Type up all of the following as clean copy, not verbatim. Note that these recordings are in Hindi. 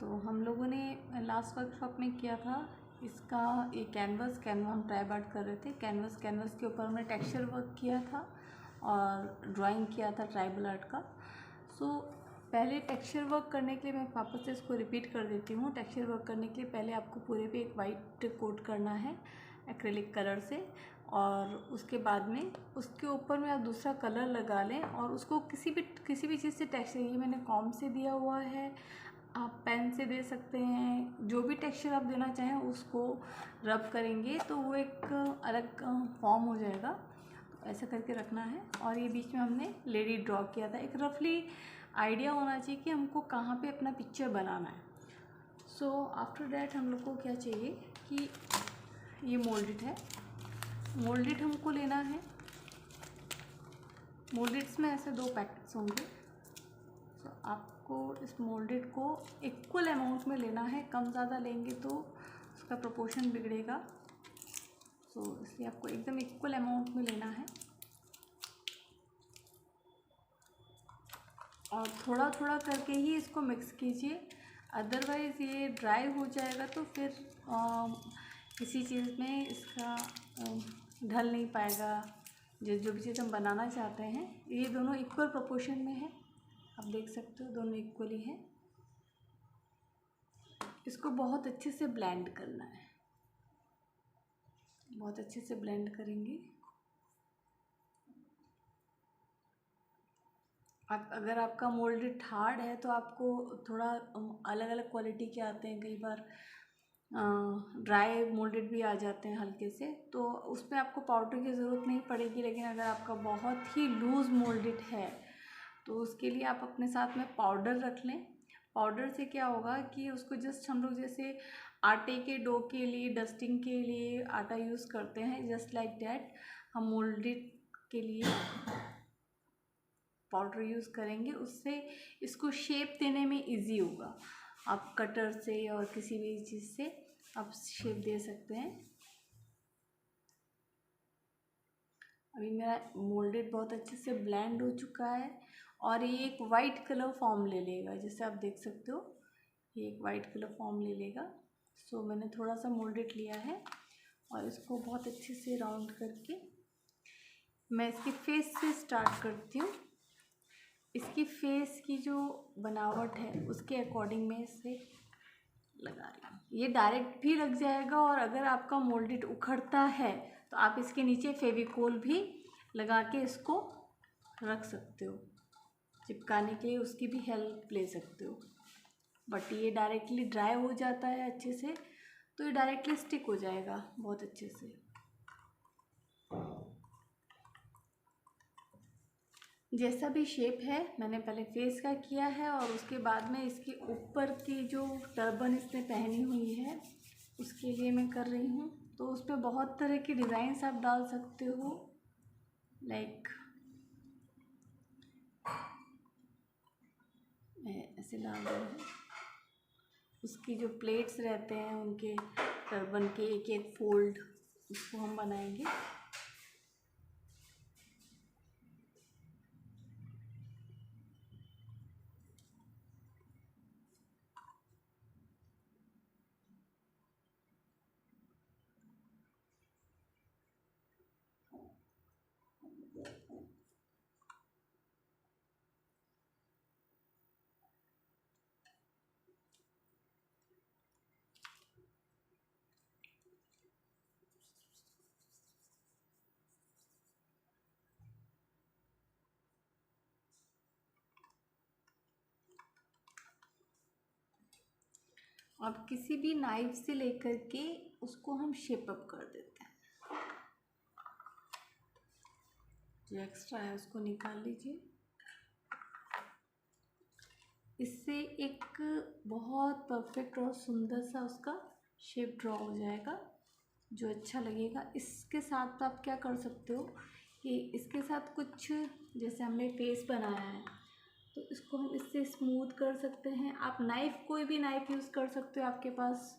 तो हम लोगों ने लास्ट वर्कशॉप में किया था इसका ये कैनवस हम ट्राई आउट कर रहे थे। कैनवस के ऊपर हमने टेक्सचर वर्क किया था और ड्राइंग किया था ट्राइबल आर्ट का। सो पहले टेक्सचर वर्क करने के लिए मैं वापस से इसको रिपीट कर देती हूँ। टेक्सचर वर्क करने के लिए पहले आपको पूरे पे एक वाइट कोट करना है एक्रेलिक कलर से, और उसके बाद में उसके ऊपर में आप दूसरा कलर लगा लें और उसको किसी भी चीज़ से टेक्सचर, ये मैंने कॉम से दिया हुआ है, आप पेन से दे सकते हैं, जो भी टेक्सचर आप देना चाहें उसको रब करेंगे तो वो एक अलग फॉर्म हो जाएगा। तो ऐसा करके रखना है। और ये बीच में हमने लेडी ड्रॉ किया था। एक रफली आइडिया होना चाहिए कि हमको कहाँ पे अपना पिक्चर बनाना है। सो आफ्टर डैट हम लोग को क्या चाहिए कि ये मोल्डेड है, मोल्डेड हमको लेना है। मोल्डेड्स में ऐसे 2 पैकेट्स होंगे। सो आपको इस मोल्डेड को इक्वल अमाउंट में लेना है। कम ज़्यादा लेंगे तो उसका प्रोपोर्शन बिगड़ेगा। सो इसलिए आपको एकदम इक्वल अमाउंट में लेना है और थोड़ा थोड़ा करके ही इसको मिक्स कीजिए, अदरवाइज़ ये ड्राई हो जाएगा तो फिर किसी चीज़ में इसका ढल नहीं पाएगा। जो भी चीज़ हम बनाना चाहते हैं, ये दोनों इक्वल प्रोपोर्शन में है। आप देख सकते हो दोनों इक्वली हैं। इसको बहुत अच्छे से ब्लेंड करना है, बहुत अच्छे से ब्लेंड करेंगे। आप अगर आपका मोल्डेड हार्ड है तो आपको थोड़ा अलग अलग क्वालिटी के आते हैं, कई बार ड्राई मोल्डेड भी आ जाते हैं हल्के से, तो उसमें आपको पाउडर की ज़रूरत नहीं पड़ेगी। लेकिन अगर आपका बहुत ही लूज़ मोल्डेड है तो उसके लिए आप अपने साथ में पाउडर रख लें। पाउडर से क्या होगा कि उसको जस्ट हम लोग जैसे आटे के डो के लिए डस्टिंग के लिए आटा यूज़ करते हैं, जस्ट लाइक डैट हम मोल्डेड के लिए पाउडर यूज़ करेंगे। उससे इसको शेप देने में इजी होगा। आप कटर से और किसी भी चीज़ से आप शेप दे सकते हैं। अभी मेरा मोल्डेड बहुत अच्छे से ब्लेंड हो चुका है और ये एक वाइट कलर फॉर्म ले लेगा। जैसे आप देख सकते हो ये एक वाइट कलर फॉर्म ले लेगा। सो मैंने थोड़ा सा मोल्डेड लिया है और इसको बहुत अच्छे से राउंड करके मैं इसके फेस से स्टार्ट करती हूँ। इसकी फेस की जो बनावट है उसके अकॉर्डिंग मैं इसे लगा रही हूँ। ये डायरेक्ट भी लग जाएगा और अगर आपका मोल्डेड उखड़ता है तो आप इसके नीचे फेविकोल भी लगा के इसको रख सकते हो, चिपकाने के लिए उसकी भी हेल्प ले सकते हो। बट ये डायरेक्टली ड्राई हो जाता है अच्छे से, तो ये डायरेक्टली स्टिक हो जाएगा बहुत अच्छे से। जैसा भी शेप है मैंने पहले फेस का किया है और उसके बाद में इसके ऊपर की जो टर्बन इसने पहनी हुई है उसके लिए मैं कर रही हूँ। तो उस पर बहुत तरह की डिज़ाइंस आप डाल सकते हो, लाइक मैं ऐसे डाल रही हूँ। उसकी जो प्लेट्स रहते हैं उनके टर्बन के एक एक फोल्ड उसको हम बनाएंगे। अब किसी भी नाइफ से लेकर के उसको हम शेप अप कर देते हैं। जो एक्स्ट्रा है उसको निकाल लीजिए। इससे एक बहुत परफेक्ट और सुंदर सा उसका शेप ड्रॉ हो जाएगा जो अच्छा लगेगा। इसके साथ आप क्या कर सकते हो कि इसके साथ कुछ, जैसे हमने फेस बनाया है तो इसको हम इससे स्मूथ कर सकते हैं। आप नाइफ़, कोई भी नाइफ़ यूज़ कर सकते हो। आपके पास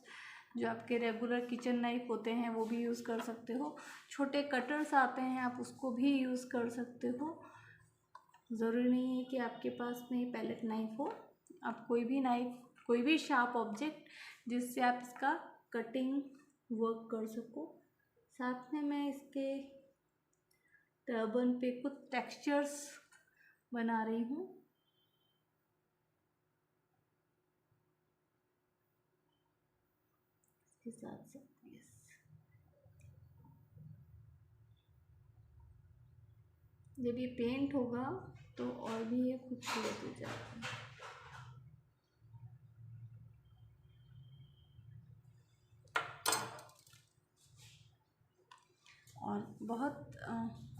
जो आपके रेगुलर किचन नाइफ़ होते हैं वो भी यूज़ कर सकते हो। छोटे कटर्स आते हैं आप उसको भी यूज़ कर सकते हो। ज़रूरी नहीं है कि आपके पास में पैलेट नाइफ़ हो, आप कोई भी नाइफ़ कोई भी शार्प ऑब्जेक्ट जिससे आप इसका कटिंग वर्क कर सको। साथ में मैं इसके टर्बन पे कुछ टेक्सचर्स बना रही हूँ। इसके साथ साथ जब ये पेंट होगा तो और भी ये खूबसूरत हो जाएगा। और बहुत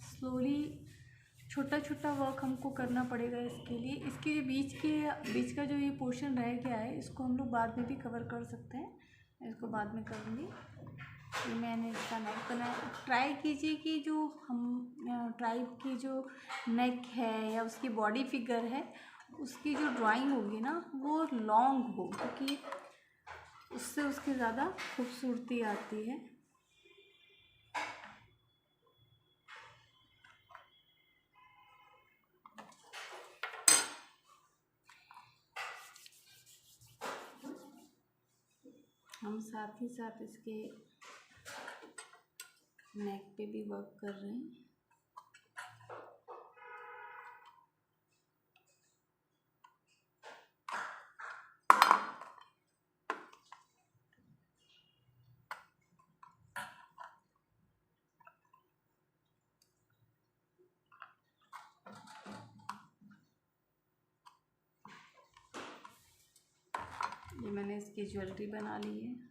स्लोली छोटा छोटा वर्क हमको करना पड़ेगा इसके लिए। इसके जो बीच का जो ये पोर्शन रह गया है इसको हम लोग बाद में भी कवर कर सकते हैं, मैं इसको बाद में करूँगी। ये मैंने इसका नेक बनाया। ट्राई कीजिए कि जो हम ट्राइब की जो नेक है या उसकी बॉडी फिगर है उसकी जो ड्राइंग होगी ना वो लॉन्ग हो, क्योंकि उससे उसकी ज़्यादा खूबसूरती आती है। हम साथ ही साथ इसके नेक पे भी वर्क कर रहे हैं। ये मैंने इसकी ज्वेलरी बना ली है।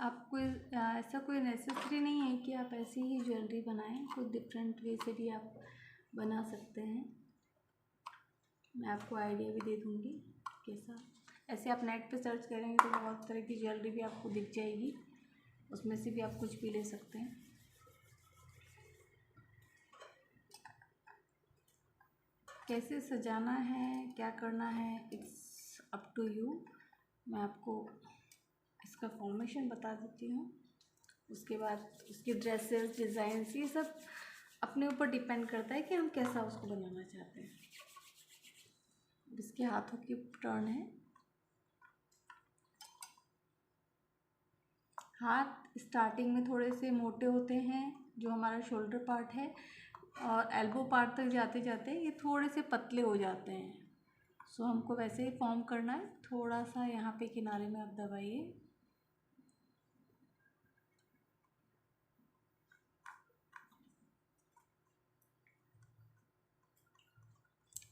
आपको ऐसा कोई नेसेसरी नहीं है कि आप ऐसी ही ज्वेलरी बनाएं, कुछ डिफरेंट वे से भी आप बना सकते हैं। मैं आपको आइडिया भी दे दूँगी कैसा। ऐसे आप नेट पे सर्च करेंगे तो बहुत तरह की ज्वेलरी भी आपको दिख जाएगी, उसमें से भी आप कुछ भी ले सकते हैं। कैसे सजाना है, क्या करना है, इट्स अप टू यू। मैं आपको इसका फॉर्मेशन बता देती हूँ, उसके बाद उसकी ड्रेसेस डिज़ाइंस ये सब अपने ऊपर डिपेंड करता है कि हम कैसा उसको बनाना चाहते हैं। इसके हाथों की टर्न है। हाथ स्टार्टिंग में थोड़े से मोटे होते हैं, जो हमारा शोल्डर पार्ट है, और एल्बो पार्ट तक जाते जाते ये थोड़े से पतले हो जाते हैं। सो हमको वैसे ही फॉर्म करना है। थोड़ा सा यहाँ पे किनारे में आप दबाइए।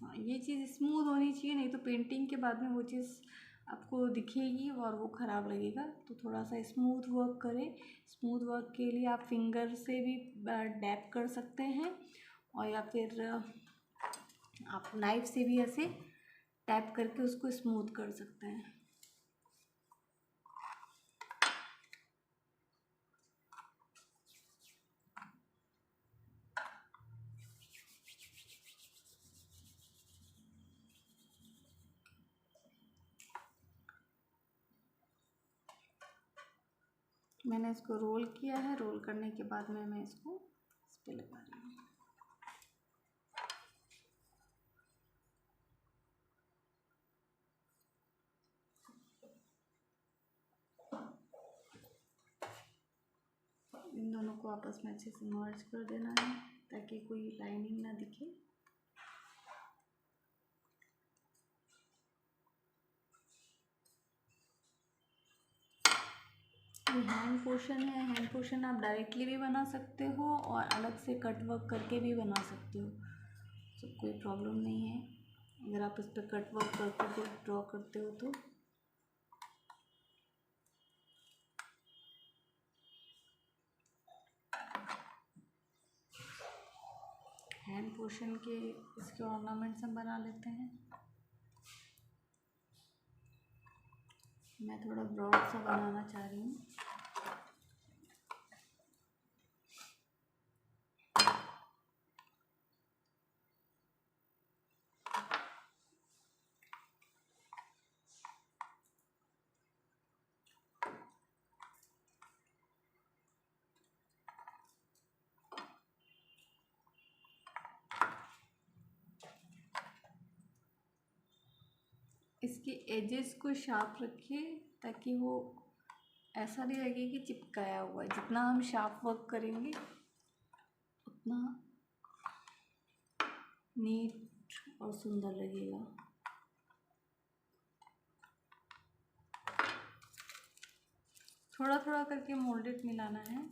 हाँ, ये चीज़ स्मूथ होनी चाहिए, नहीं तो पेंटिंग के बाद में वो चीज़ आपको दिखेगी और वो ख़राब लगेगा। तो थोड़ा सा स्मूथ वर्क करें। स्मूथ वर्क के लिए आप फिंगर से भी डैप कर सकते हैं, और या फिर आप नाइफ से भी ऐसे टैप करके उसको स्मूथ कर सकते हैं। मैंने इसको रोल किया है। रोल करने के बाद में मैं इसको इस पे लगा रही हूँ। इन दोनों को आपस में अच्छे से मर्ज कर देना है ताकि कोई लाइनिंग ना दिखे। ये हैंड पोर्शन है। हैंड पोर्शन आप डायरेक्टली भी बना सकते हो और अलग से कट वर्क करके भी बना सकते हो, तो कोई प्रॉब्लम नहीं है अगर आप इस पर कट वर्क करके ड्रॉ करते हो तो। हैंड पोर्शन के इसके ऑर्नामेंट्स हम बना लेते हैं। मैं थोड़ा ब्रॉड सा बनाना चाह रही हूँ। इसके एजेस को शार्प रखिए ताकि वो ऐसा नहीं लगे कि चिपकाया हुआ है। जितना हम शार्प वर्क करेंगे उतना नीट और सुंदर लगेगा। थोड़ा थोड़ा करके मोल्डेड मिलाना है।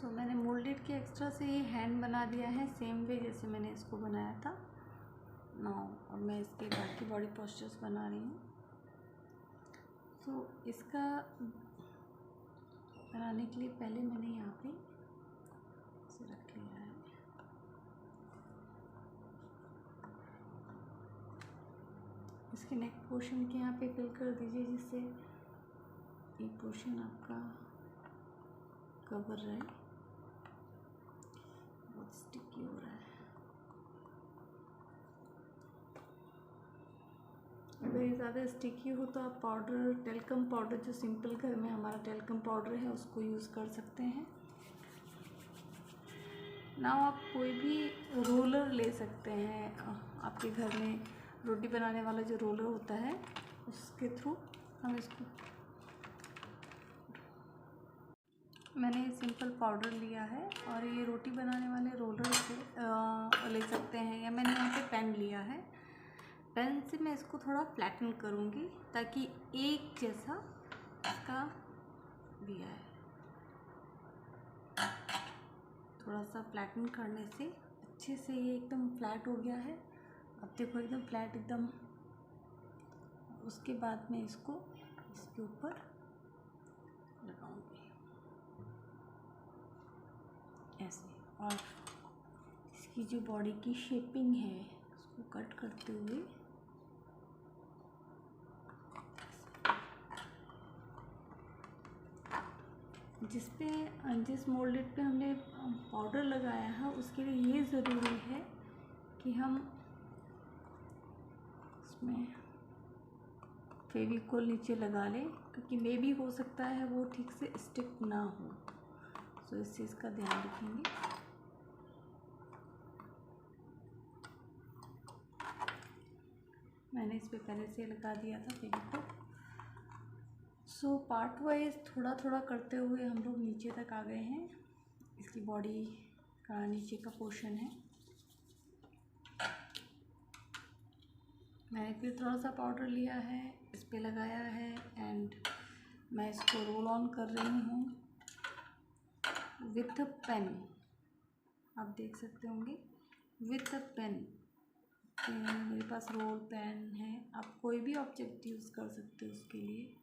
मैंने मोल्डेड के एक्स्ट्रा से ये हैंड बना दिया है सेम वे जैसे मैंने इसको बनाया था नाउ। अब मैं इसके बाकी बॉडी पोस्चर्स बना रही हूँ। इसका बनाने के लिए पहले मैंने यहाँ पे इसे रख लिया है। इसके नेक पोर्शन के यहाँ पे फिल कर दीजिए जिससे ये पोर्शन आपका कवर रहे। बहुत स्टिकी हो रहा है। अगर ये ज़्यादा स्टिकी हो तो आप पाउडर, टेल्कम पाउडर, जो सिंपल घर में हमारा टेल्कम पाउडर है उसको यूज़ कर सकते हैं। ना आप कोई भी रोलर ले सकते हैं। आपके घर में रोटी बनाने वाला जो रोलर होता है उसके थ्रू हम इसको, मैंने सिंपल पाउडर लिया है और ये रोटी बनाने वाले रोलर से ले सकते हैं, या मैंने यहाँ पे पेन लिया है। पेन से मैं इसको थोड़ा फ्लैटन करूँगी ताकि एक जैसा इसका दिया है। थोड़ा सा फ्लैटन करने से अच्छे से ये एकदम फ्लैट हो गया है। अब देखो एकदम फ्लैट एकदम। उसके बाद मैं इसको इसके ऊपर लगाऊंगी ऐसे, और इसकी जो बॉडी की शेपिंग है उसको कट करते हुए जिस मोल्डेड पे हमने पाउडर लगाया है उसके लिए ये ज़रूरी है कि हम इसमें फेविकोल नीचे लगा लें, क्योंकि मे भी हो सकता है वो ठीक से स्टिक ना हो। इस चीज़ का ध्यान रखेंगे। मैंने इस पे पहले से लगा दिया था फेविकोल। पार्ट वाइज थोड़ा थोड़ा करते हुए हम लोग नीचे तक आ गए हैं। इसकी बॉडी का नीचे का पोर्शन है। मैंने फिर थोड़ा सा पाउडर लिया है, इस पे लगाया है एंड मैं इसको रोल ऑन कर रही हूँ विथ अ पेन। आप देख सकते होंगे विथ अ पेन। मेरे पास रोल पेन है, आप कोई भी ऑब्जेक्ट यूज़ कर सकते हो उसके लिए।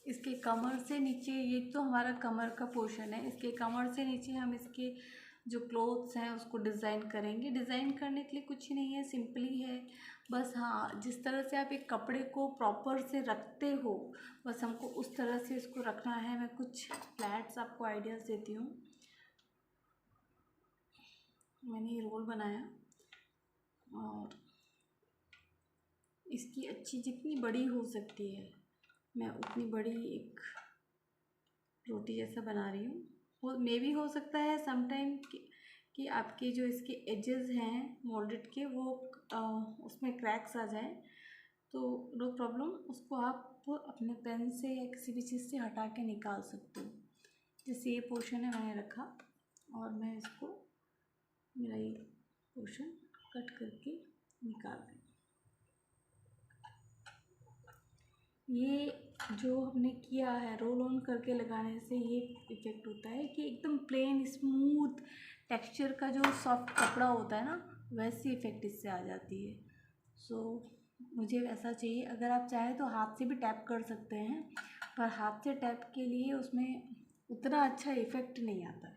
इसके कमर से नीचे, ये तो हमारा कमर का पोर्शन है, इसके कमर से नीचे हम इसके जो क्लोथ्स हैं उसको डिज़ाइन करेंगे। डिज़ाइन करने के लिए कुछ नहीं है, सिंपली है बस। हाँ, जिस तरह से आप एक कपड़े को प्रॉपर से रखते हो बस हमको उस तरह से इसको रखना है। मैं कुछ फ्लैट्स आपको आइडियाज़ देती हूँ। मैंने ये रोल बनाया और इसकी अच्छी जितनी बड़ी हो सकती है मैं उतनी बड़ी एक रोटी जैसा बना रही हूँ। वो मे भी हो सकता है समटाइम कि आपके जो इसके एजेस हैं मोल्डेड के वो उसमें क्रैक्स आ जाए, तो नो प्रॉब्लम, उसको आप अपने पेन से या किसी भी चीज़ से हटा के निकाल सकते हो। जैसे ये पोर्शन है मैंने रखा और मैं इसको, मेरा ये पोर्शन कट करके निकाल रही हूँ। ये जो हमने किया है रोल ऑन करके लगाने से ये इफ़ेक्ट होता है कि एकदम प्लेन स्मूथ टेक्सचर का जो सॉफ्ट कपड़ा होता है ना, वैसी इफ़ेक्ट इससे आ जाती है। मुझे ऐसा चाहिए। अगर आप चाहें तो हाथ से भी टैप कर सकते हैं, पर हाथ से टैप के लिए उसमें उतना अच्छा इफ़ेक्ट नहीं आता है।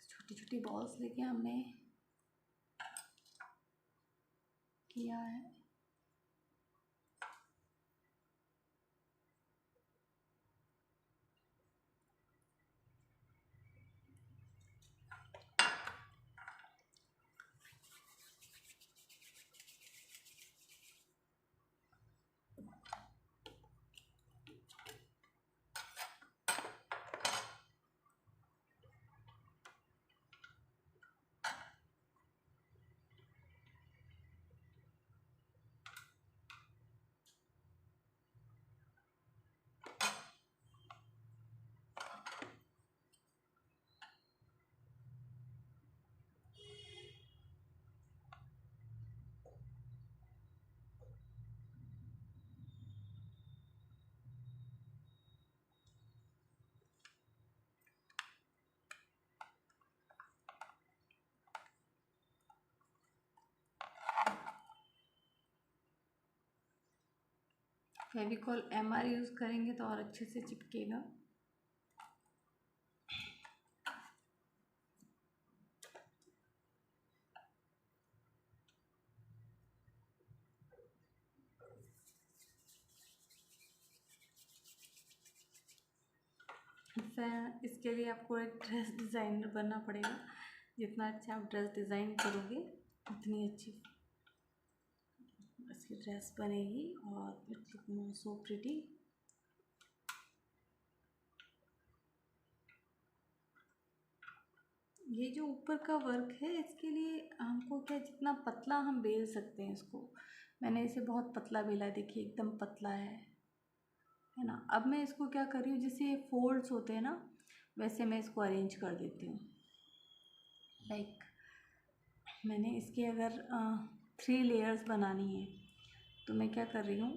छोटी छोटी बॉल्स लेके हमने किया है। फेविकॉल MR यूज़ करेंगे तो और अच्छे से चिपकेगा। इसके लिए आपको एक ड्रेस डिज़ाइनर बनना पड़ेगा। जितना अच्छा आप ड्रेस डिज़ाइन करोगे उतनी अच्छी इसकी ड्रेस बनेगी और इट्स लुक सो प्रिटी। ये जो ऊपर का वर्क है इसके लिए हमको क्या जितना पतला हम बेल सकते हैं इसको, मैंने इसे बहुत पतला बेला, देखिए एकदम पतला है ना। अब मैं इसको क्या कर रही हूँ, जैसे फोल्ड्स होते हैं ना वैसे मैं इसको अरेंज कर देती हूँ। लाइक मैंने इसके अगर 3 लेयर्स बनानी है तो मैं क्या कर रही हूँ,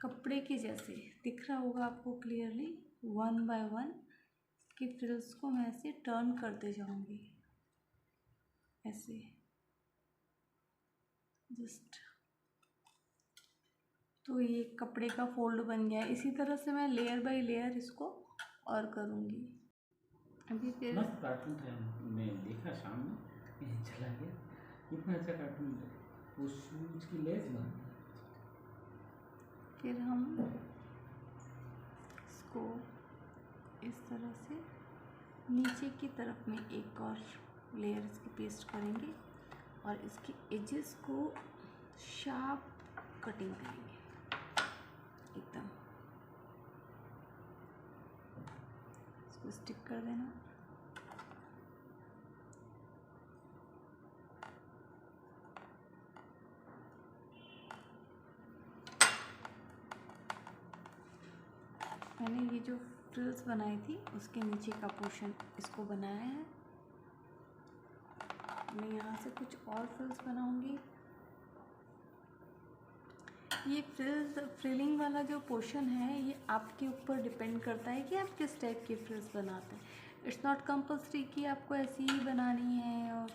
कपड़े के जैसे दिख रहा होगा आपको क्लियरली, 1 बाय 1 इसकी फ्रिल्स को मैं ऐसे टर्न करते जाऊँगी, ऐसे जस्ट, तो ये कपड़े का फोल्ड बन गया। इसी तरह से मैं लेयर बाय लेयर इसको और करूँगी। अभी फिर मस्त कार्टून था, मैं देखा शाम में चला गया, इतना अच्छा कार्टून है। वो शूज की लेस बन, फिर हम इसको इस तरह से नीचे की तरफ में एक और लेयर इसकी पेस्ट करेंगे और इसकी एजेस को शार्प कटिंग करेंगे एकदम, इसको स्टिक कर देना। मैंने ये जो फ्रिल्स बनाई थी उसके नीचे का पोर्शन इसको बनाया है। मैं यहाँ से कुछ और फ्रिल्स बनाऊंगी। ये फ्रिलिंग वाला जो पोर्शन है ये आपके ऊपर डिपेंड करता है कि आप किस टाइप की फ्रिल्स बनाते हैं। इट्स नॉट कंपल्सरी कि आपको ऐसी ही बनानी है और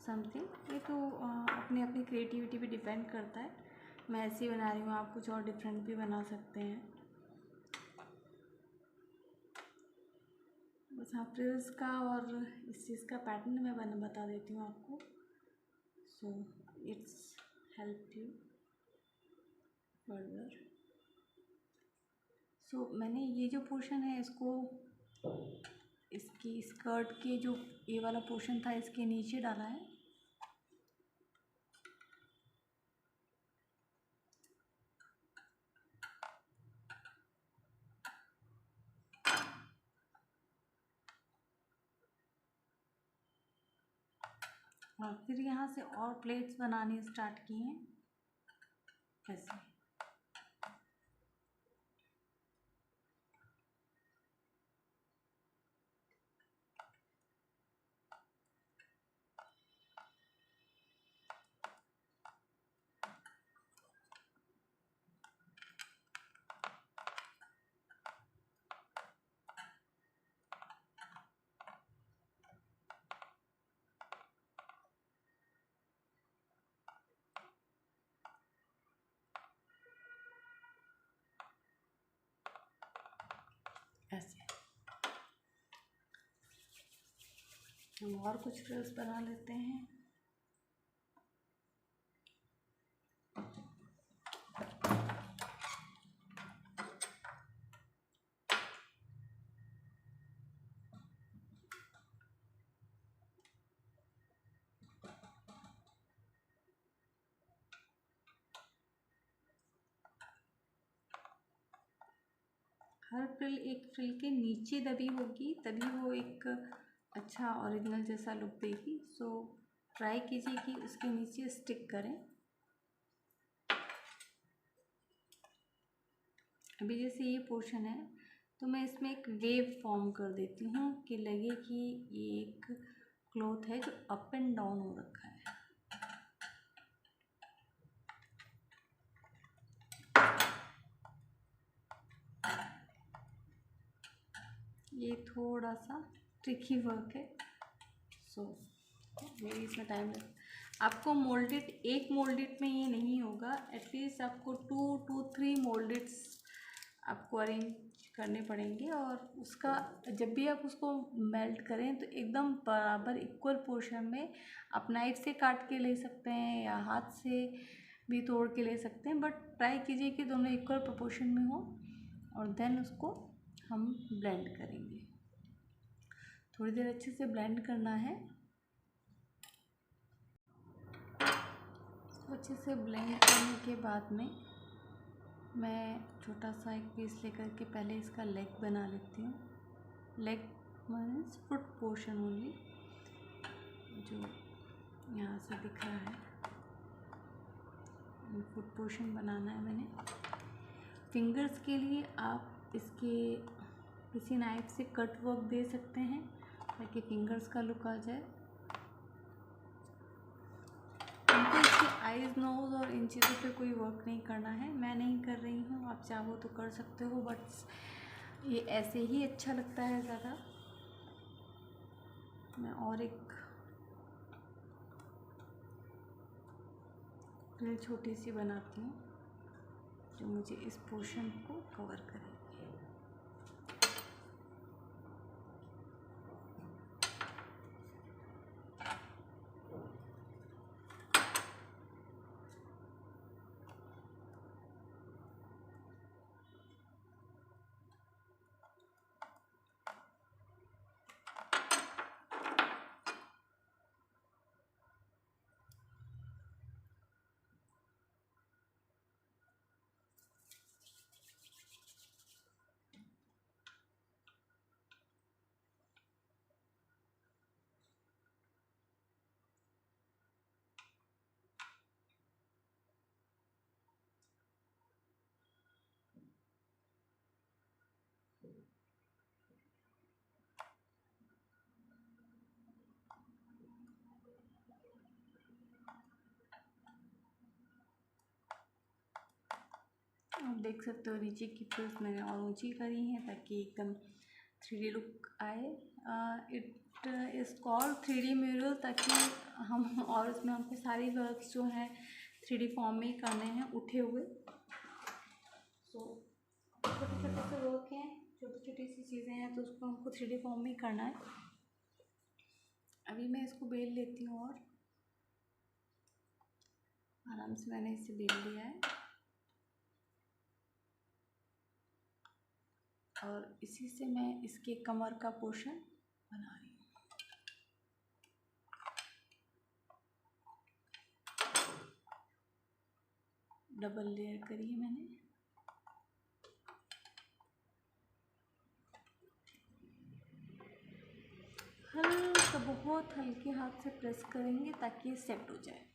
समथिंग, ये तो अपनी अपनी क्रिएटिविटी पे डिपेंड करता है। मैं ऐसी बना रही हूँ, आप कुछ और डिफरेंट भी बना सकते हैं। बस हाँ, फ्रिल्स का और इस चीज़ का पैटर्न मैं बता देती हूँ आपको, so it's help you further. So मैंने ये जो पोर्शन है इसको इसकी स्कर्ट के जो ये वाला पोर्शन था इसके नीचे डाला है। और फिर यहाँ से और प्लेट्स बनानी स्टार्ट की हैं ऐसे। हम और कुछ फ्रिल्स बना लेते हैं। हर फ्रिल एक फ्रिल के नीचे दबी होगी, तभी वो एक अच्छा ओरिजिनल जैसा लुक देगी। सो ट्राई कीजिए कि उसके नीचे स्टिक करें। अभी जैसे ये पोर्शन है तो मैं इसमें एक वेव फॉर्म कर देती हूँ कि लगे कि ये एक क्लॉथ है जो अप एंड डाउन हो रखा है। ये थोड़ा सा ट्रिकी वर्क है, सो मेरी इसमें टाइम लगता। आपको मोल्डेड, एक मोल्डेड में ये नहीं होगा, एटलीस्ट आपको 2 to 3 मोल्डेड्स आपको अरेंज करने पड़ेंगे। और उसका जब भी आप उसको मेल्ट करें तो एकदम बराबर इक्वल पोर्शन में आप नाइफ से काट के ले सकते हैं या हाथ से भी तोड़ के ले सकते हैं, बट ट्राई कीजिए कि दोनों इक्वल प्रोपोर्शन में हो। और देन उसको हम ब्लेंड करेंगे। थोड़ी देर अच्छे से ब्लेंड करना है। इसको अच्छे से ब्लेंड करने के बाद में मैं छोटा सा एक पीस लेकर के पहले इसका लेग बना लेती हूँ। Leg means foot portion only, जो यहाँ से दिख रहा है, फुट पोर्शन बनाना है मैंने। फिंगर्स के लिए आप इसके किसी नाइफ से कट वर्क दे सकते हैं ताकि फिंगर्स का लुक आ जाए। हमको इसके आईज, नोज और इन चीज़ों पे कोई वर्क नहीं करना है। मैं नहीं कर रही हूँ, आप चाहो तो कर सकते हो, बट ये ऐसे ही अच्छा लगता है ज़्यादा। मैं और एक फ्रिल छोटी सी बनाती हूँ जो मुझे इस पोर्शन को कवर करेगी। आप देख सकते हो नीचे की फ्रिल्स मैंने और ऊंची करी हैं ताकि एकदम 3D लुक आए। It is called 3D mural, ताकि हम और उसमें हमको सारी वर्क्स जो हैं 3D फॉर्म में ही करने हैं, उठे हुए। सो छोटे छोटे से वर्क हैं, छोटी छोटी सी चीज़ें हैं, तो उसको हमको 3D फॉर्म में ही करना है। अभी मैं इसको बेल लेती हूँ और आराम से मैंने इसे बेल लिया है। और इसी से मैं इसके कमर का पोर्शन बना रही हूँ। डबल लेयर करी है मैंने। हल्का, बहुत हल्के हाथ से प्रेस करेंगे ताकि ये सेट हो जाए।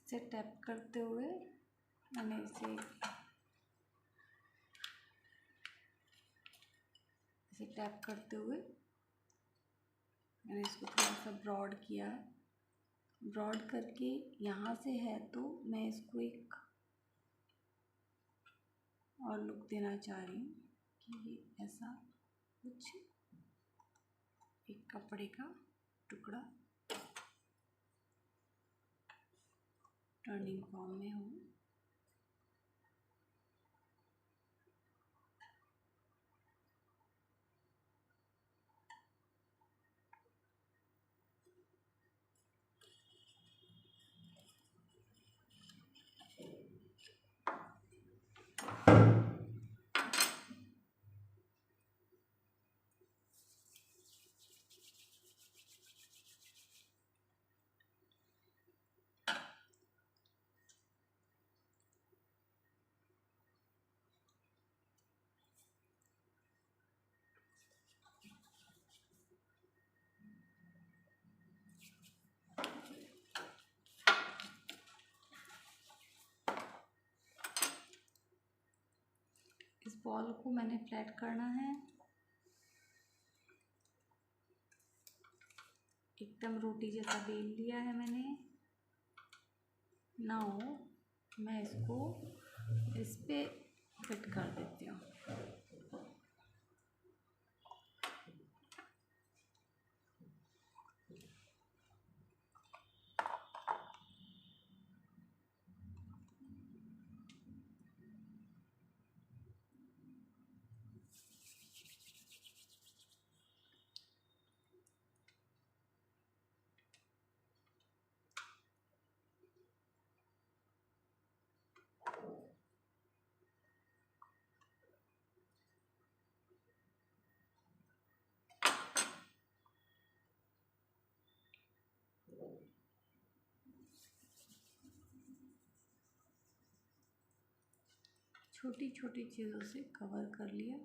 इसे टैप करते हुए मैंने इसे टैप करते हुए मैंने इसको थोड़ा सा ब्रॉड किया है। ब्रॉड करके यहाँ से है तो मैं इसको एक और लुक देना चाह रही हूँ कि ये ऐसा कुछ एक कपड़े का टुकड़ा टर्निंग फॉर्म में हो। इस बॉल को मैंने फ्लैट करना है, एकदम रोटी जैसा बेल लिया है मैंने। नाउ मैं इसको इस पे फिट कर देती हूँ। छोटी छोटी चीज़ों से कवर कर लिया।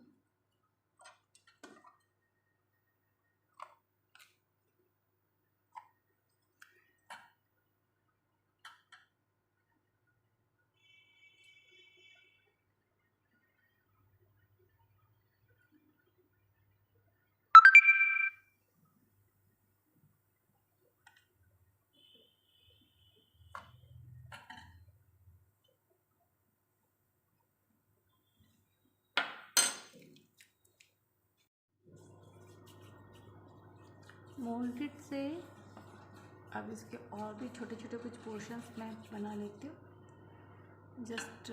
मोल्डेड से अब इसके और भी छोटे छोटे कुछ पोर्शंस मैं बना लेती हूँ। जस्ट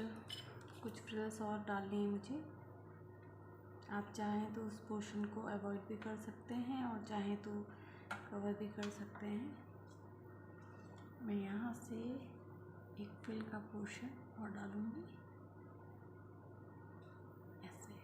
कुछ फ्रिल्स और डालनी है मुझे। आप चाहें तो उस पोर्शन को अवॉइड भी कर सकते हैं और चाहें तो कवर भी कर सकते हैं। मैं यहाँ से एक फ्रिल का पोर्शन और डालूँगी ऐसे।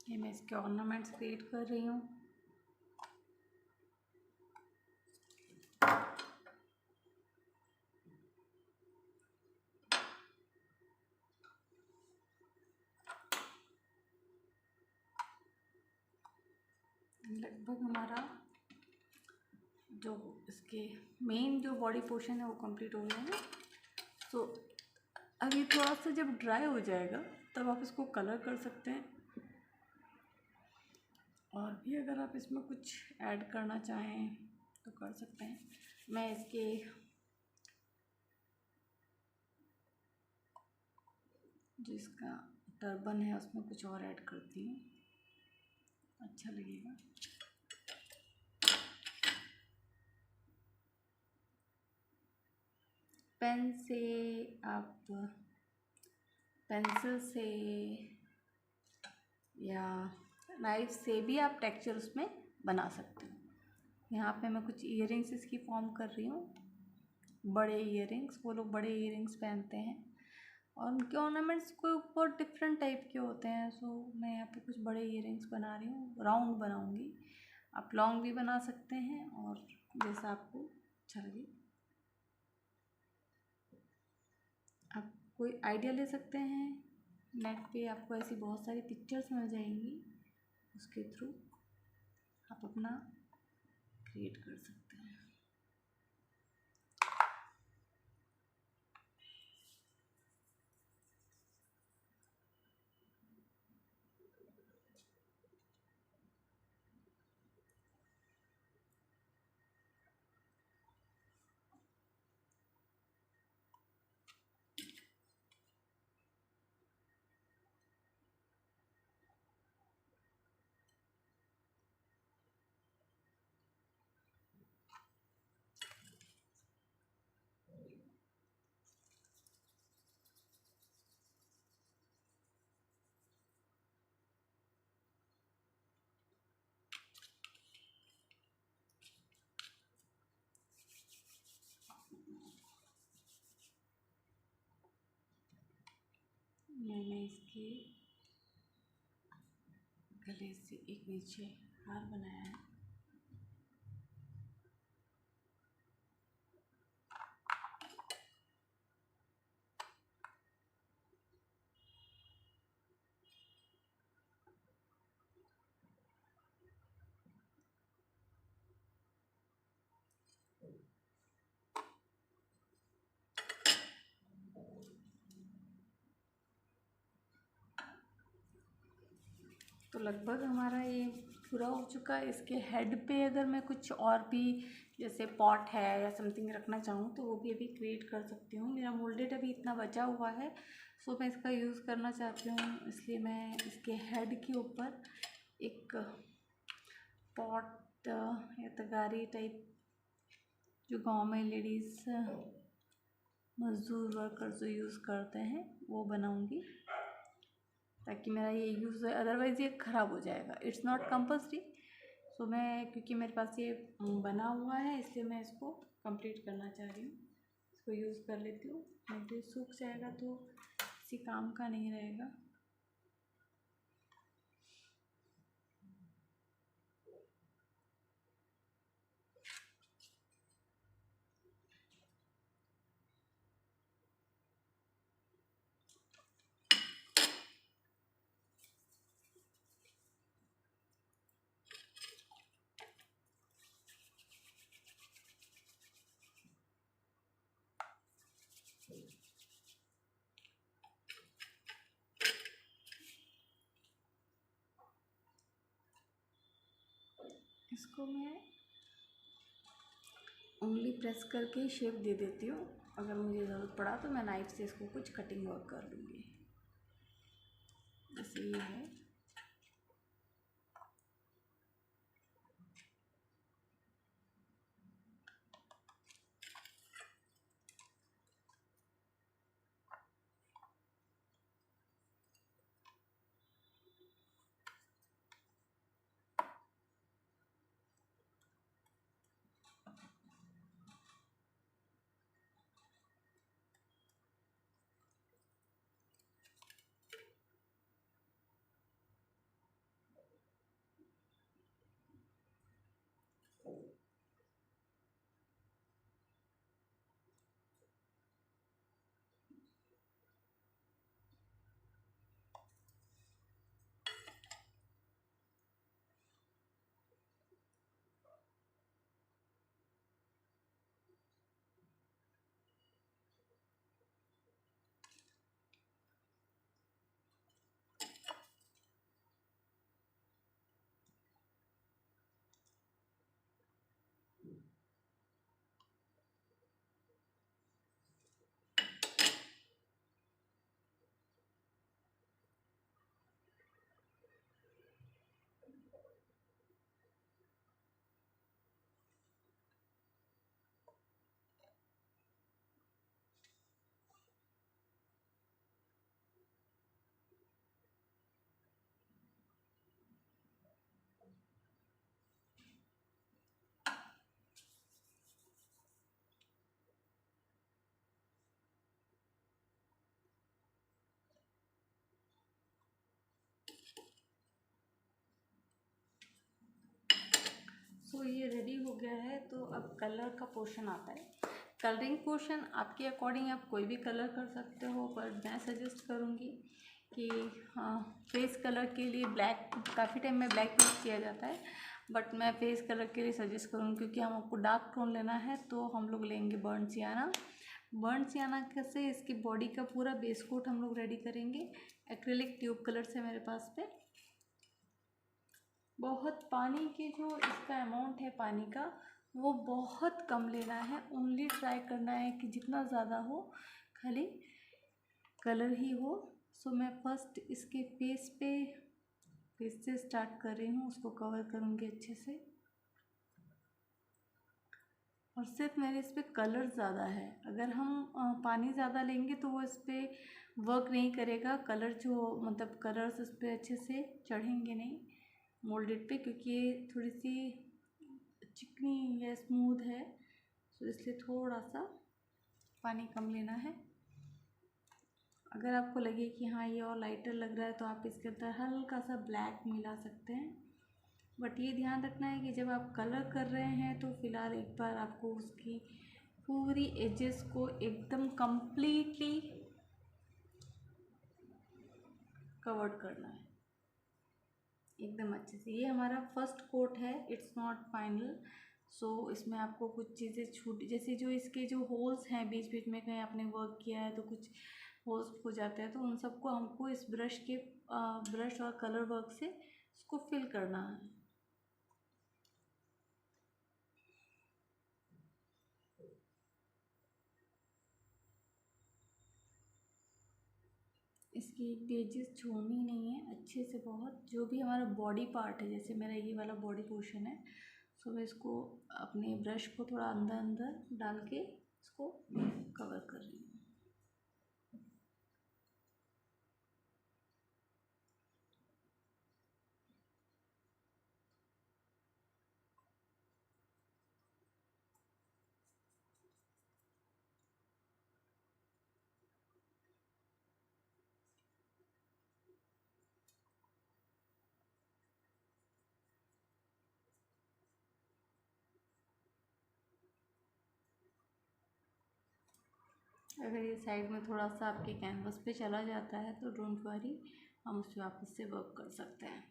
ये मैं इसके ऑर्नामेंट्स क्रिएट कर रही हूँ। लगभग हमारा जो इसके मेन जो बॉडी पोर्शन है वो कंप्लीट हो गया है। तो अब ये थोड़ा सा जब ड्राई हो जाएगा तब आप इसको कलर कर सकते हैं। और भी अगर आप इसमें कुछ ऐड करना चाहें तो कर सकते हैं। मैं इसके जो इसका टर्बन है उसमें कुछ और ऐड करती हूँ, अच्छा लगेगा। पेन से आप पेंसिल से या नाइफ से भी आप टेक्सचर उसमें बना सकती हूँ। यहाँ पे मैं कुछ ईयरिंग्स इसकी फॉर्म कर रही हूँ, बड़े ईयरिंग्स। वो लोग बड़े ईयरिंग्स पहनते हैं और उनके ऑर्नामेंट्स कोई ऊपर डिफरेंट टाइप के होते हैं। सो मैं यहाँ पे कुछ बड़े ईयरिंग्स बना रही हूँ, राउंड बनाऊँगी। आप लॉन्ग भी बना सकते हैं और जैसा आपको अच्छा लगे। आप कोई आइडिया ले सकते हैं, नेट पे आपको ऐसी बहुत सारी पिक्चर्स मिल जाएंगी, उसके थ्रू आप अपना क्रिएट कर सकते हैं। मैंने इसके गले से एक नीचे हार बनाया है। तो लगभग हमारा ये पूरा हो चुका है। इसके हेड पे अगर मैं कुछ और भी जैसे पॉट है या समथिंग रखना चाहूँ तो वो भी अभी क्रिएट कर सकती हूँ। मेरा मोल्डेड अभी इतना बचा हुआ है, सो मैं इसका यूज़ करना चाहती हूँ, इसलिए मैं इसके हेड के ऊपर एक पॉट या तगारी टाइप जो गांव में लेडीज़ मज़दूर वर्कर जो यूज़ करते हैं वो बनाऊँगी, ताकि मेरा ये यूज़, अदरवाइज़ ये ख़राब हो जाएगा। It's not compulsory. सो मैं, क्योंकि मेरे पास ये बना हुआ है, इसलिए मैं इसको कंप्लीट करना चाह रही हूँ। इसको यूज़ कर लेती हूँ, नहीं तो सूख जाएगा तो किसी काम का नहीं रहेगा। इसको मैं उंगली प्रेस करके शेप दे देती हूँ। अगर मुझे ज़रूरत पड़ा तो मैं नाइफ से इसको कुछ कटिंग वर्क कर लूँगी। जैसे ये है, सो ये रेडी हो गया है। तो अब कलर का पोर्शन आता है। कलरिंग पोर्शन आपके अकॉर्डिंग आप कोई भी कलर कर सकते हो, पर मैं सजेस्ट करूँगी कि फेस कलर के लिए ब्लैक, काफ़ी टाइम में ब्लैक यूज़ किया जाता है, बट मैं फेस कलर के लिए सजेस्ट करूँगी क्योंकि हम आपको डार्क टोन लेना है तो हम लोग लेंगे बर्न सियाना। बर्न सियाना से इसकी बॉडी का पूरा बेस कोट हम लोग रेडी करेंगे। एक्रिलिक ट्यूब कलर्स है मेरे पास पे। बहुत पानी की जो इसका अमाउंट है पानी का वो बहुत कम लेना है। ओनली ट्राई करना है कि जितना ज़्यादा हो खाली कलर ही हो। सो मैं फर्स्ट इसके फेस से स्टार्ट कर रही हूँ, उसको कवर करूँगी अच्छे से। और सिर्फ मेरे इस पर कलर ज़्यादा है, अगर हम पानी ज़्यादा लेंगे तो वो इस पर वर्क नहीं करेगा। कलर जो मतलब कलर्स इस पर अच्छे से चढ़ेंगे नहीं मोल्डेड पे, क्योंकि ये थोड़ी सी चिकनी या स्मूथ है, तो इसलिए थोड़ा सा पानी कम लेना है। अगर आपको लगे कि हाँ ये और लाइटर लग रहा है तो आप इसके अंदर हल्का सा ब्लैक मिला सकते हैं, बट ये ध्यान रखना है कि जब आप कलर कर रहे हैं तो फ़िलहाल एक बार आपको उसकी पूरी एजेस को एकदम कंप्लीटली कवर्ड करना है एकदम अच्छे से। ये हमारा फर्स्ट कोट है, इट्स नॉट फाइनल। सो इसमें आपको कुछ चीज़ें छूट, जैसे जो इसके जो होल्स हैं बीच बीच में कहीं आपने वर्क किया है तो कुछ होल्स हो जाते हैं, तो उन सबको हमको इस ब्रश और कलर वर्क से उसको फिल करना है। इसकी पेजेस छोड़नी नहीं है अच्छे से। बहुत जो भी हमारा बॉडी पार्ट है, जैसे मेरा ये वाला बॉडी पोर्शन है, सो मैं इसको अपने ब्रश को थोड़ा अंदर अंदर डाल के इसको कवर कर रही हूँ। अगर ये साइड में थोड़ा सा आपके कैनवस पे चला जाता है तो डोंट वरी, हम उस पर वापस से वर्क कर सकते हैं।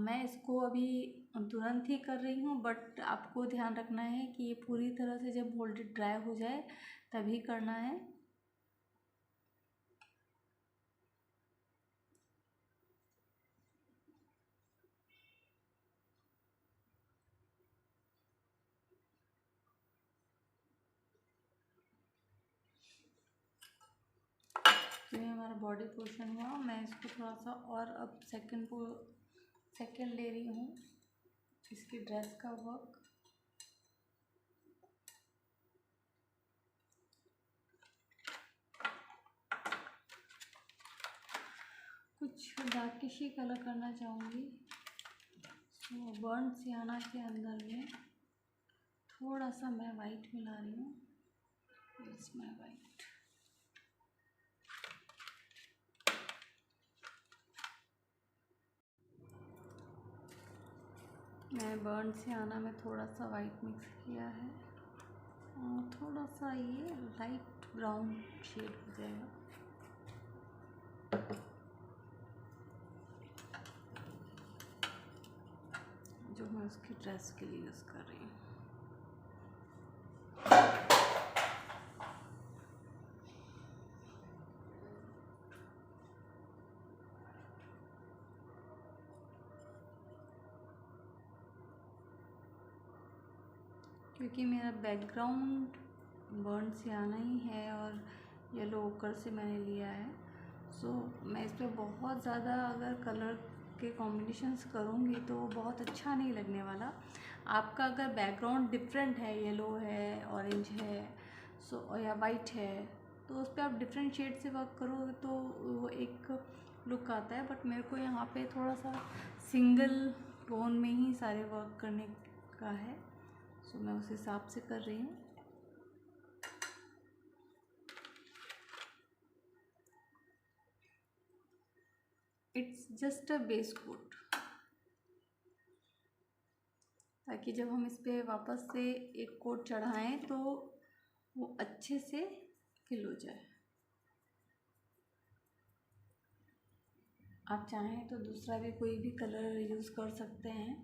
मैं इसको अभी तुरंत ही कर रही हूँ, बट आपको ध्यान रखना है कि ये पूरी तरह से जब मोल्डेड ड्राई हो जाए तभी करना है। तो ये हमारा बॉडी पोर्शन हुआ। मैं इसको थोड़ा सा और अब सेकंड ले रही हूँ इसकी ड्रेस का वर्क। कुछ डार्किश ही कलर करना चाहूँगी, तो बर्न सियाना के अंदर में थोड़ा सा मैं वाइट मिला रही हूँ। It's my white. मैं बर्न सियाना में थोड़ा सा वाइट मिक्स किया है और थोड़ा सा ये लाइट ब्राउन शेड हो जाएगा। जो मैं उसकी ड्रेस के लिए यूज़ कर रही हूँ। क्योंकि मेरा बैकग्राउंड बर्न सियाना ही है और येलो ओकर से मैंने लिया है, सो मैं इस पर बहुत ज़्यादा अगर कलर के कॉम्बिनेशंस करूँगी तो बहुत अच्छा नहीं लगने वाला। आपका अगर बैकग्राउंड डिफरेंट है, येलो है, ऑरेंज है, सो या वाइट है, तो उस पर आप डिफरेंट शेड से वर्क करोगे तो वो एक लुक आता है। बट मेरे को यहाँ पे थोड़ा सा सिंगल टोन में ही सारे वर्क करने का है, सो मैं उस हिसाब से कर रही हूँ। It's just a base coat, ताकि जब हम इस पर वापस से एक कोट चढ़ाएं तो वो अच्छे से फिल हो जाए। आप चाहें तो दूसरा भी कोई भी कलर यूज़ कर सकते हैं।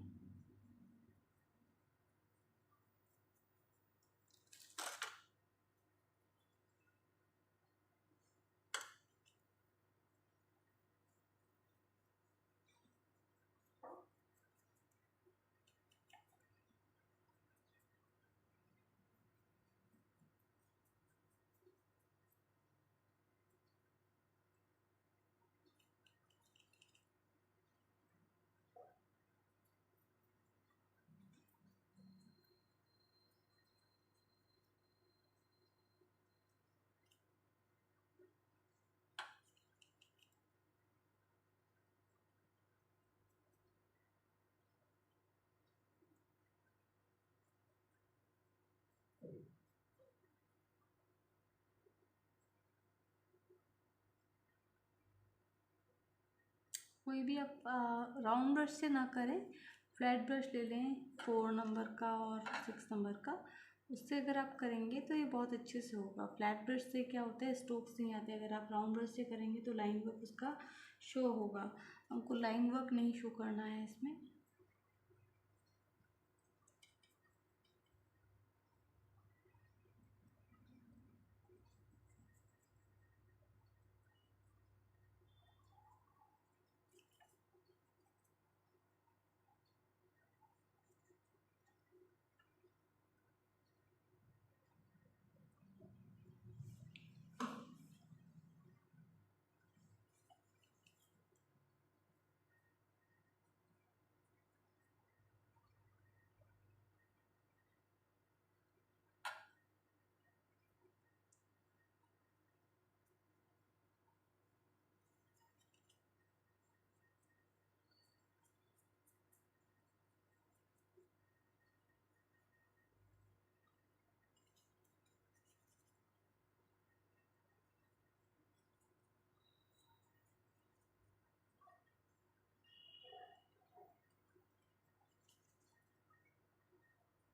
कोई भी आप राउंड ब्रश से ना करें, फ्लैट ब्रश ले लें 4 नंबर का और 6 नंबर का, उससे अगर आप करेंगे तो ये बहुत अच्छे से होगा। फ्लैट ब्रश से क्या होता है, स्ट्रोक्स नहीं आते। अगर आप राउंड ब्रश से करेंगे तो लाइन वर्क उसका शो होगा। हमको लाइन वर्क नहीं शो करना है इसमें।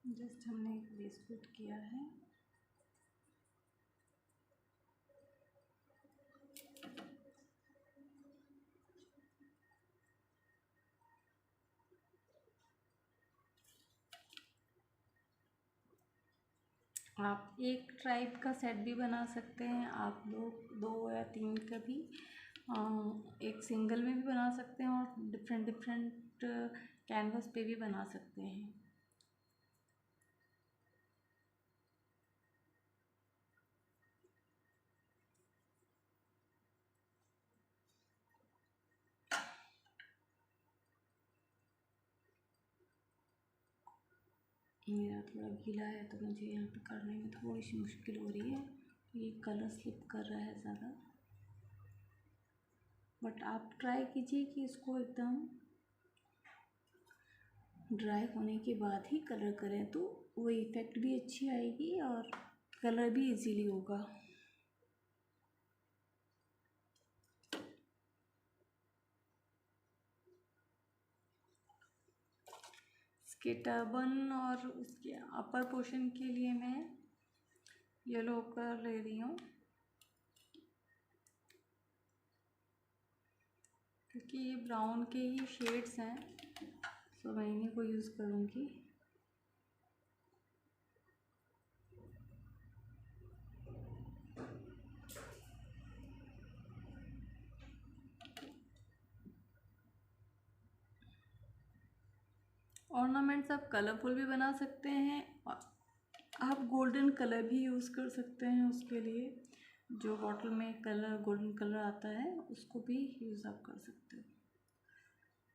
जस्ट हमने एक बेस कोट किया है। आप एक ट्राइब का सेट भी बना सकते हैं, आप लोग 2 या 3 का भी एक सिंगल में भी बना सकते हैं और डिफरेंट डिफरेंट कैनवस पे भी बना सकते हैं। मेरा थोड़ा गीला है तो मुझे यहाँ पे करने में थोड़ी सी मुश्किल हो रही है, ये कलर स्लिप कर रहा है ज़्यादा। बट आप ट्राई कीजिए कि इसको एकदम ड्राई होने के बाद ही कलर करें, तो वो इफ़ेक्ट भी अच्छी आएगी और कलर भी इजीली होगा। इसके टर्बन और उसके अपर पोर्शन के लिए मैं येलो कलर ले रही हूँ, क्योंकि ये ब्राउन के ही शेड्स हैं, तो मैं इन्हीं को यूज़ करूँगी। ऑर्नामेंट्स आप कलरफुल भी बना सकते हैं और आप गोल्डन कलर भी यूज़ कर सकते हैं। उसके लिए जो बॉटल में कलर गोल्डन कलर आता है उसको भी यूज़ आप कर सकते हो,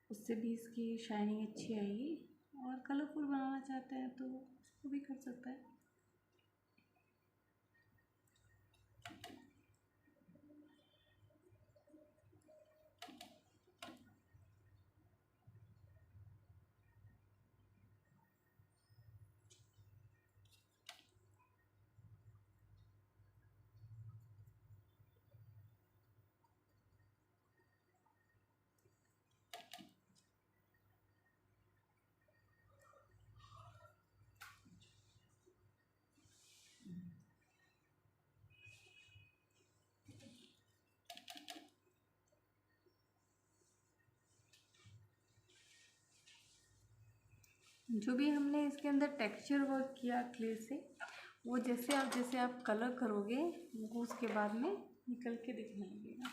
उससे भी इसकी शाइनिंग अच्छी आएगी। और कलरफुल बनाना चाहते हैं तो उसको भी कर सकते हैं। जो भी हमने इसके अंदर टेक्सचर वर्क किया क्ले से, वो जैसे आप कलर करोगे वो उसके बाद में निकल के दिखने लगेगा।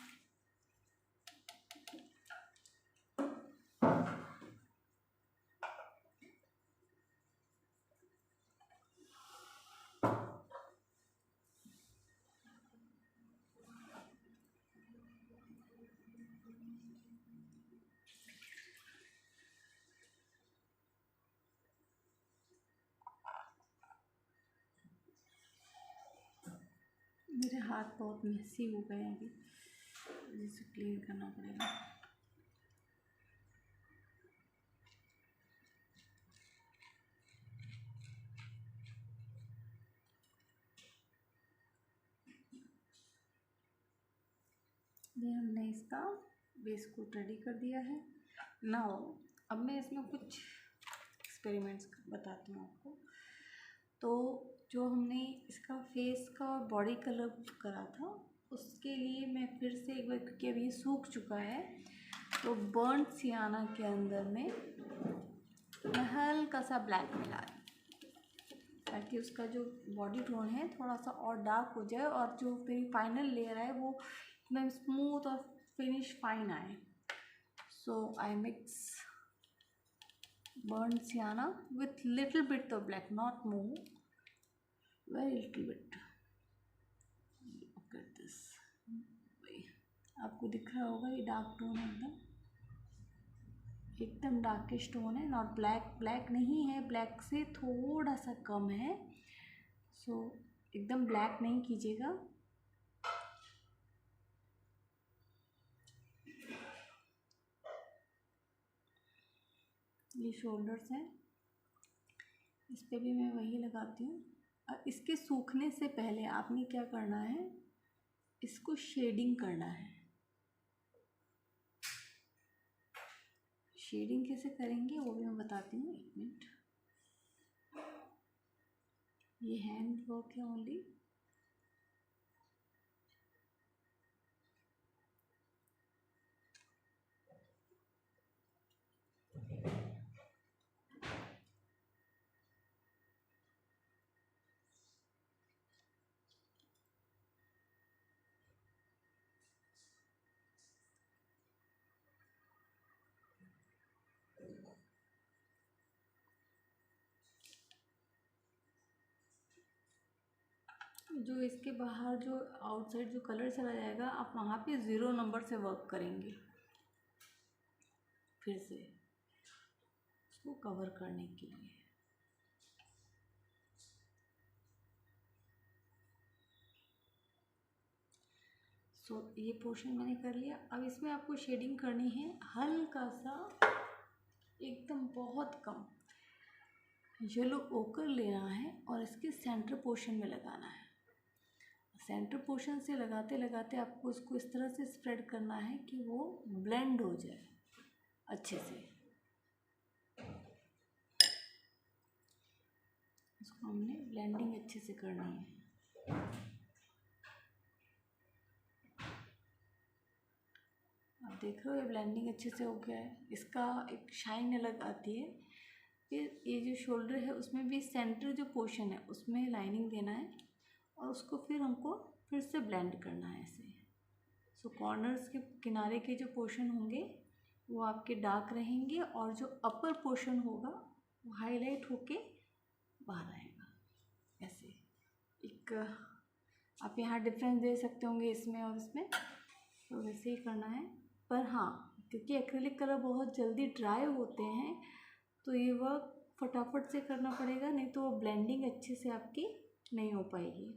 मेरे हाथ बहुत मेसी हो गए हैं अभी, जिसे क्लीन करना पड़ेगा। ये हमने इसका बेस कोट रेडी कर दिया है। नाउ अब मैं इसमें कुछ एक्सपेरिमेंट्स बताती हूँ आपको। तो जो हमने इसका फेस का और बॉडी कलर करा था, उसके लिए मैं फिर से एक बार, क्योंकि अभी सूख चुका है, तो बर्न सियाना के अंदर में मैं हल्का सा ब्लैक मिला रही हूँ, ताकि उसका जो बॉडी टोन है थोड़ा सा और डार्क हो जाए और जो फिर फाइनल लेयर है वो एकदम स्मूथ और फिनिश फाइन आए। सो आई mix burnt sienna with little bit of black, not more, very little bit. Look at this, आपको दिख रहा होगा ये डार्क टोन है, एकदम डार्किश टोन है, नॉट ब्लैक, ब्लैक नहीं है, ब्लैक से थोड़ा सा कम है। सो एकदम ब्लैक नहीं कीजिएगा। ये शोल्डर्स हैं, इस पे भी मैं वही लगाती हूँ। और इसके सूखने से पहले आपने क्या करना है, इसको शेडिंग करना है। शेडिंग कैसे करेंगे वो भी मैं बताती हूँ, एक मिनट। ये हैंड वर्क है ओनली। जो इसके बाहर जो आउटसाइड जो कलर चला जाएगा, आप वहाँ पे 0 नंबर से वर्क करेंगे फिर से उसको कवर करने के लिए। ये पोर्शन मैंने कर लिया। अब इसमें आपको शेडिंग करनी है हल्का सा, एकदम बहुत कम येलो ओकर लेना है और इसके सेंटर पोर्शन में लगाना है। सेंटर पोर्शन से लगाते लगाते आपको उसको इस तरह से स्प्रेड करना है कि वो ब्लेंड हो जाए अच्छे से। इसको हमने ब्लेंडिंग अच्छे से करनी है। आप देख रहे हो ये ब्लेंडिंग अच्छे से हो गया है, इसका एक शाइन अलग आती है। फिर ये जो शोल्डर है उसमें भी सेंटर जो पोर्शन है उसमें लाइनिंग देना है और उसको फिर हमको फिर से ब्लेंड करना है ऐसे। सो कॉर्नर्स के किनारे के जो पोर्शन होंगे वो आपके डार्क रहेंगे और जो अपर पोर्शन होगा वो हाईलाइट होके बाहर आएगा। ऐसे एक आप यहाँ डिफरेंस दे सकते होंगे इसमें और इसमें, तो वैसे ही करना है। पर हाँ, क्योंकि एक्रिलिक कलर बहुत जल्दी ड्राई होते हैं तो ये वर्क फटाफट से करना पड़ेगा, नहीं तो वो ब्लेंडिंग अच्छे से आपकी नहीं हो पाएगी।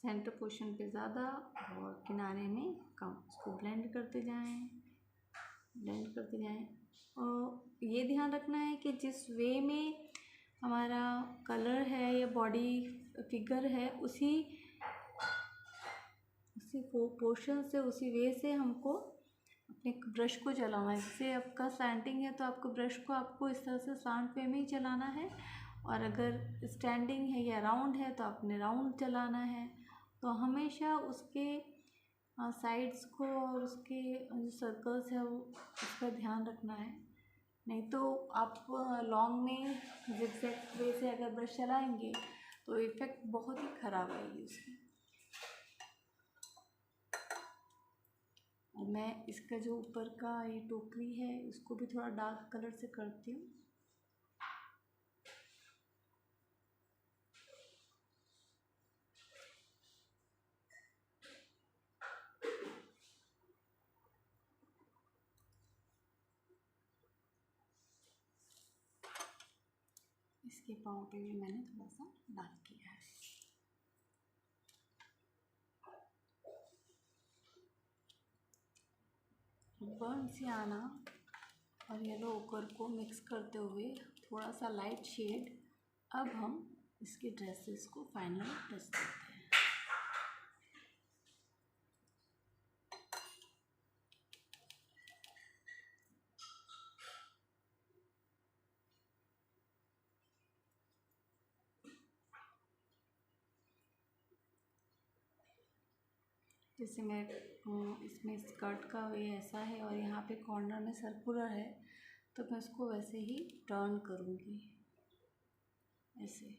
सेंटर पोर्शन पे ज़्यादा और किनारे में कम, उसको ब्लेंड करते जाएं, ब्लेंड करते जाएं। और ये ध्यान रखना है कि जिस वे में हमारा कलर है या बॉडी फिगर है उसी पोर्शन से, उसी वे से हमको अपने ब्रश को चलाना है। जैसे आपका स्लैंटिंग है तो आपको ब्रश को आपको इस तरह से स्लैंट वे में ही चलाना है, और अगर स्टैंडिंग है या राउंड है तो आपने राउंड चलाना है। तो हमेशा उसके साइड्स को और उसके जो सर्कल्स है वो उसका ध्यान रखना है, नहीं तो आप लॉन्ग में ज़िगज़ैग वे से अगर ब्रश चलाएंगे तो इफ़ेक्ट बहुत ही ख़राब आएगी उसकी। और मैं इसका जो ऊपर का ये टोकरी है इसको भी थोड़ा डार्क कलर से करती हूँ। इसके पाँव पे भी मैंने थोड़ा सा डार्क किया है। बर्न सियाना और येलो ओकर को मिक्स करते हुए थोड़ा सा लाइट शेड, अब हम इसके ड्रेसेस को फाइनल टच देते हैं। जैसे मैं इसमें स्कर्ट का ये ऐसा है और यहाँ पे कॉर्नर में सर्कुलर है, तो मैं इसको वैसे ही टर्न करूँगी ऐसे।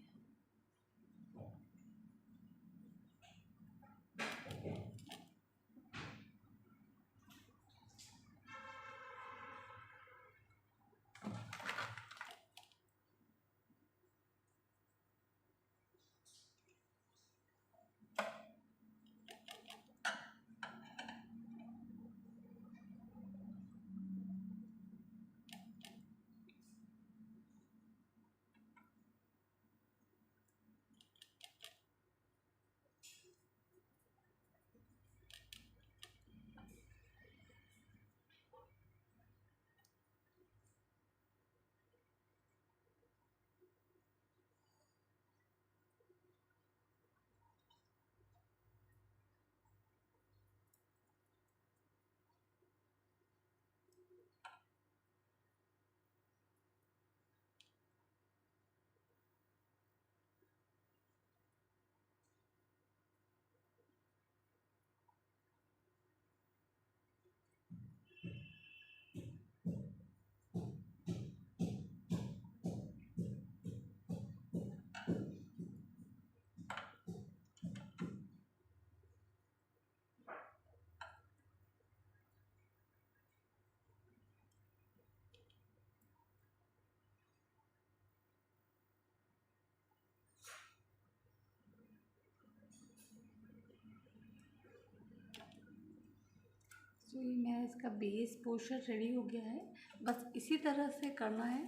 तो ये मेरा इसका बेस पोर्शन रेडी हो गया है, बस इसी तरह से करना है,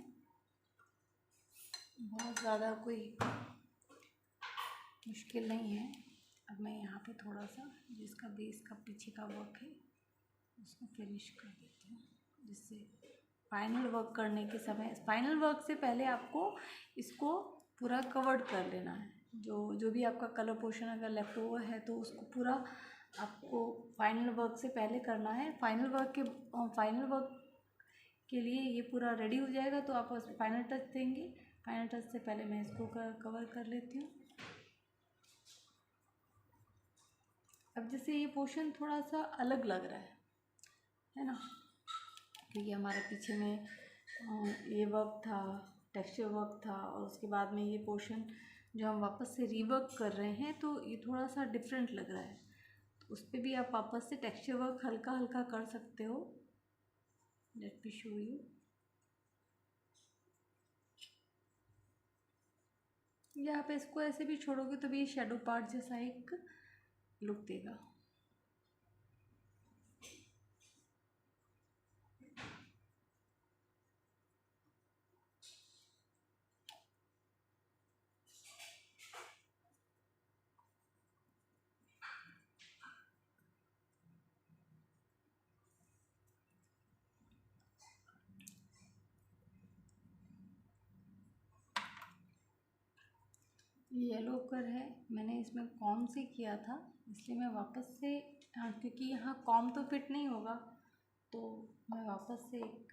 बहुत ज़्यादा कोई मुश्किल नहीं है। अब मैं यहाँ पे थोड़ा सा जिसका बेस का पीछे का वर्क है उसको फिनिश कर देती हूँ, जिससे फाइनल वर्क करने के समय, फाइनल वर्क से पहले आपको इसको पूरा कवर्ड कर लेना है। जो भी आपका कलर पोर्शन अगर लेफ्ट ओवर है तो उसको पूरा आपको फाइनल वर्क से पहले करना है। फाइनल वर्क के लिए ये पूरा रेडी हो जाएगा तो आप उस फाइनल टच देंगे। फाइनल टच से पहले मैं इसको कवर कर लेती हूँ। अब जैसे ये पोर्शन थोड़ा सा अलग लग रहा है ना, क्योंकि हमारे पीछे में ये वर्क था, टेक्सचर वर्क था, और उसके बाद में ये पोर्शन जो हम वापस से रीवर्क कर रहे हैं तो ये थोड़ा सा डिफरेंट लग रहा है। तो उस पर भी आप वापस से टेक्सचर वर्क हल्का हल्का कर सकते हो। Let me show you. यहाँ पे इसको ऐसे भी छोड़ोगे तो भी ये शेडो पार्ट जैसा एक लुक देगा। ये येलो कर है, मैंने इसमें कॉम से किया था इसलिए मैं वापस से, क्योंकि यहाँ कॉम तो फिट नहीं होगा तो मैं वापस से एक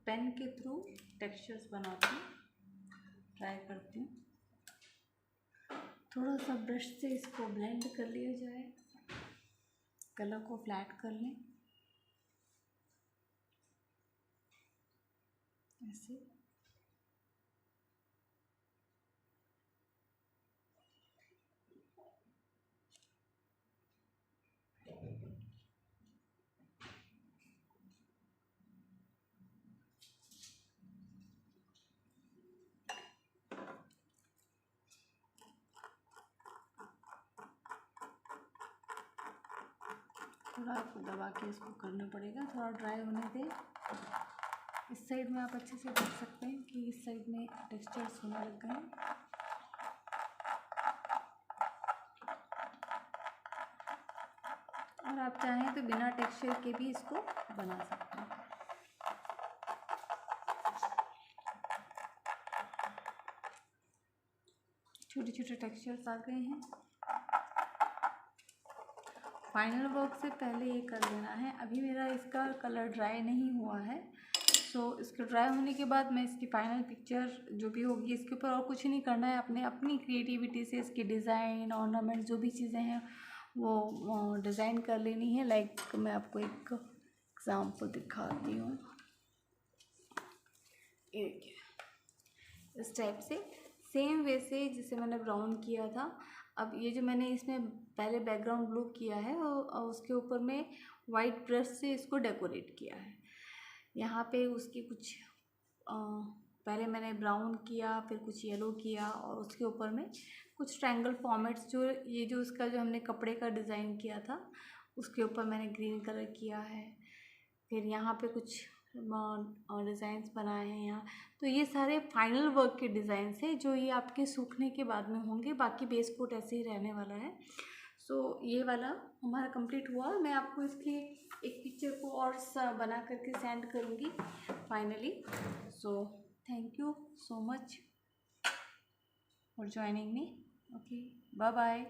पेन के थ्रू टेक्सचर्स बनाती हूँ, ट्राई करती हूँ। थोड़ा सा ब्रश से इसको ब्लेंड कर लिया जाए, कलर को फ्लैट कर लें ऐसे। थोड़ा आपको दबा के इसको करना पड़ेगा, थोड़ा ड्राई होने दें। इस साइड में आप अच्छे से देख सकते हैं कि इस साइड में टेक्सचर्स होने लग गए हैं। और आप चाहें तो बिना टेक्सचर के भी इसको बना सकते हैं। छोटे छोटे टेक्सचर्स आ गए हैं। फाइनल वर्क से पहले ये कर लेना है। अभी मेरा इसका कलर ड्राई नहीं हुआ है, सो इसके ड्राई होने के बाद मैं इसकी फाइनल पिक्चर जो भी होगी इसके ऊपर और कुछ नहीं करना है। अपनी क्रिएटिविटी से इसकी डिज़ाइन, ऑर्नामेंट जो भी चीज़ें हैं वो डिज़ाइन कर लेनी है। लाइक मैं आपको एक एग्जांपल दिखाती हूँ। इस टाइप से सेम वे से जिसे मैंने ब्राउन किया था। अब ये जो मैंने इसमें पहले बैकग्राउंड ब्लू किया है और उसके ऊपर में वाइट ब्रश से इसको डेकोरेट किया है। यहाँ पे उसकी कुछ पहले मैंने ब्राउन किया, फिर कुछ येलो किया और उसके ऊपर में कुछ ट्रायंगल फॉर्मेट्स जो उसका जो हमने कपड़े का डिज़ाइन किया था उसके ऊपर मैंने ग्रीन कलर किया है। फिर यहाँ पे कुछ डिज़ाइंस बनाए हैं यहाँ। तो ये सारे फाइनल वर्क के डिज़ाइंस हैं जो ये आपके सूखने के बाद में होंगे। बाकी बेस कोट ऐसे ही रहने वाला है। सो ये वाला हमारा कंप्लीट हुआ। मैं आपको इसकी एक पिक्चर को और बना करके सेंड करूँगी finally. So thank you so much for joining me. Okay, bye bye.